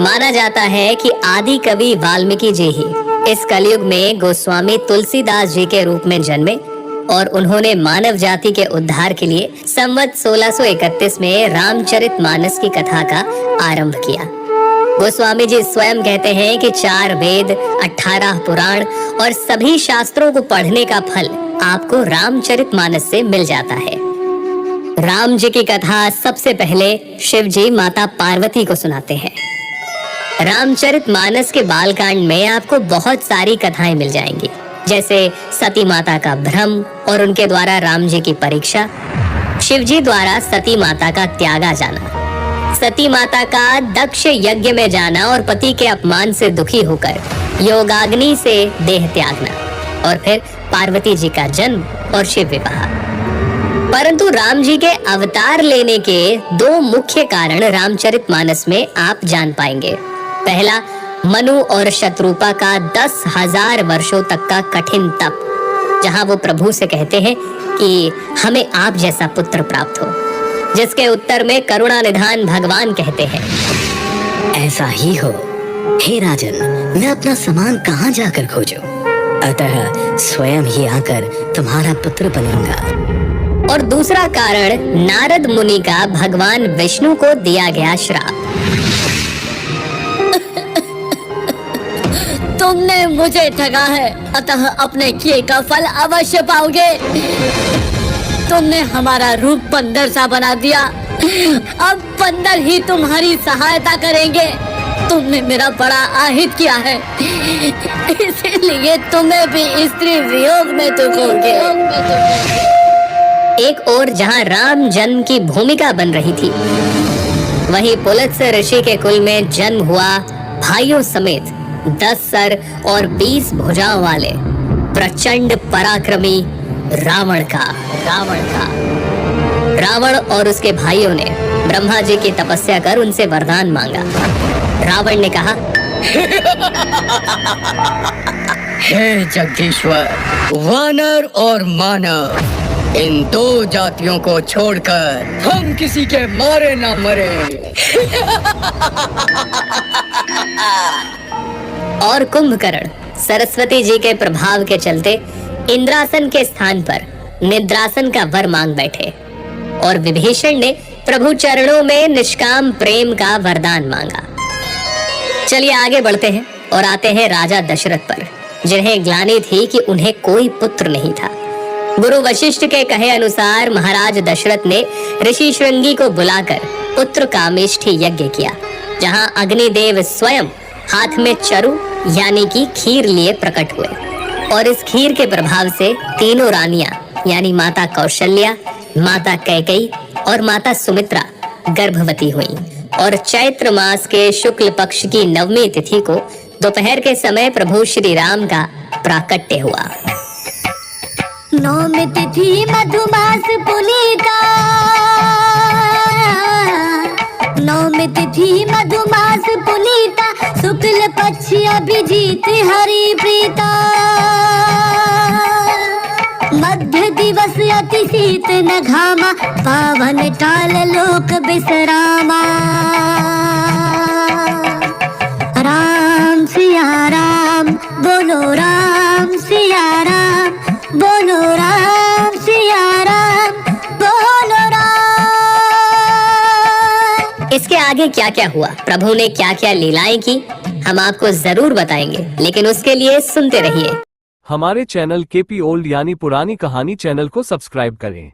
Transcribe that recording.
माना जाता है कि आदि कवि वाल्मीकि जी ही इस कलयुग में गोस्वामी तुलसीदास जी के रूप में जन्मे और उन्होंने मानव जाति के उद्धार के लिए संवत 1631 में रामचरितमानस की कथा का आरंभ किया। गोस्वामी जी स्वयं कहते हैं कि 4 वेद, 18 पुराण और सभी शास्त्रों को पढ़ने का फल आपको रामचरितमानस से मिल जाता है। राम जी की कथा सबसे पहले शिव जी माता पार्वती को सुनाते हैं। रामचरितमानस के बालकांड में आपको बहुत सारी कथाएं मिल जाएंगी, जैसे सती माता का भ्रम और उनके द्वारा राम जी की परीक्षा, शिव जी द्वारा सती माता का त्यागा जाना, सती माता का दक्ष यज्ञ में जाना और पति के अपमान से दुखी होकर योगाग्नि से देह त्यागना, और फिर पार्वती जी का जन्म और शिव विवाह। परंतु राम जी के अवतार लेने के 2 मुख्य कारण रामचरितमानस में आप जान पाएंगे। पहला, मनु और शत्रुपा का 10,000 वर्षों तक का कठिन तप, जहां वो प्रभु से कहते हैं कि हमें आप जैसा पुत्र प्राप्त हो, जिसके उत्तर में करुणा निधान भगवान कहते हैं, ऐसा ही हो हे राजन, मैं अपना सामान कहाँ जाकर खोजूं? अतः स्वयं ही आकर तुम्हारा पुत्र बनूंगा। और दूसरा कारण नारद मुनि का भगवान विष्णु को दिया गया श्राप। तुमने मुझे ठगा है, अतः अपने किए का फल अवश्य पाओगे। तुमने हमारा रूप बंदर सा बना दिया, अब बंदर ही तुम्हारी सहायता करेंगे। तुमने मेरा बड़ा आहित किया है, इसीलिए तुम्हें भी स्त्री वियोग में दुखोगे। एक ओर जहां राम जन्म की भूमिका बन रही थी, वहीं पुलत्स्य ऋषि के कुल में जन्म हुआ भाइयों समेत 10 सर और 20 भुजाओं वाले प्रचंड पराक्रमी रावण और उसके भाइयों ने ब्रह्मा जी की तपस्या कर उनसे वरदान मांगा। रावण ने कहा, हे जगदीश्वर, वानर और मानव, इन 2 जातियों को छोड़कर हम किसी के मारे ना मरे। और कुंभकर्ण सरस्वती जी के प्रभाव के चलते इंद्रासन के स्थान पर निद्रासन का वर मांग बैठे, और विभीषण ने प्रभु चरणों में निष्काम प्रेम का वरदान मांगा। चलिए आगे बढ़ते हैं और आते हैं राजा दशरथ पर, जिन्हें ग्लानि थी कि उन्हें कोई पुत्र नहीं था। गुरु वशिष्ठ के कहे अनुसार महाराज दशरथ ने ऋषि श्रृंगी को बुलाकर पुत्र कामेष्ठी यज्ञ किया, जहां अग्निदेव स्वयं हाथ में चरु यानी कि खीर लिए प्रकट हुए, और इस खीर के प्रभाव से तीनों रानियां यानी माता कौशल्या, माता कैकेयी और माता सुमित्रा गर्भवती हुईं, और चैत्र मास के शुक्ल पक्ष की 9वीं तिथि को दोपहर के समय प्रभु श्री राम का प्राकट्य हुआ। 9वीं तिथि मधुमास पुनीता, 9वीं तिथि मधुमास पुनीता, शुक्ल पक्ष अभिजीत हरि प्रीता, मध्य दिवस अति शीत न घामा, पावन काल लोक विश्रामा। राम सिया राम बोलो, राम सिया राम बोलो, राम सिया राम बोलो राम। इसके आगे क्या क्या हुआ, प्रभु ने क्या क्या लीलाएं की, हम आपको जरूर बताएंगे, लेकिन उसके लिए सुनते रहिए। हमारे चैनल केपी ओल्ड यानी पुरानी कहानी चैनल को सब्सक्राइब करें।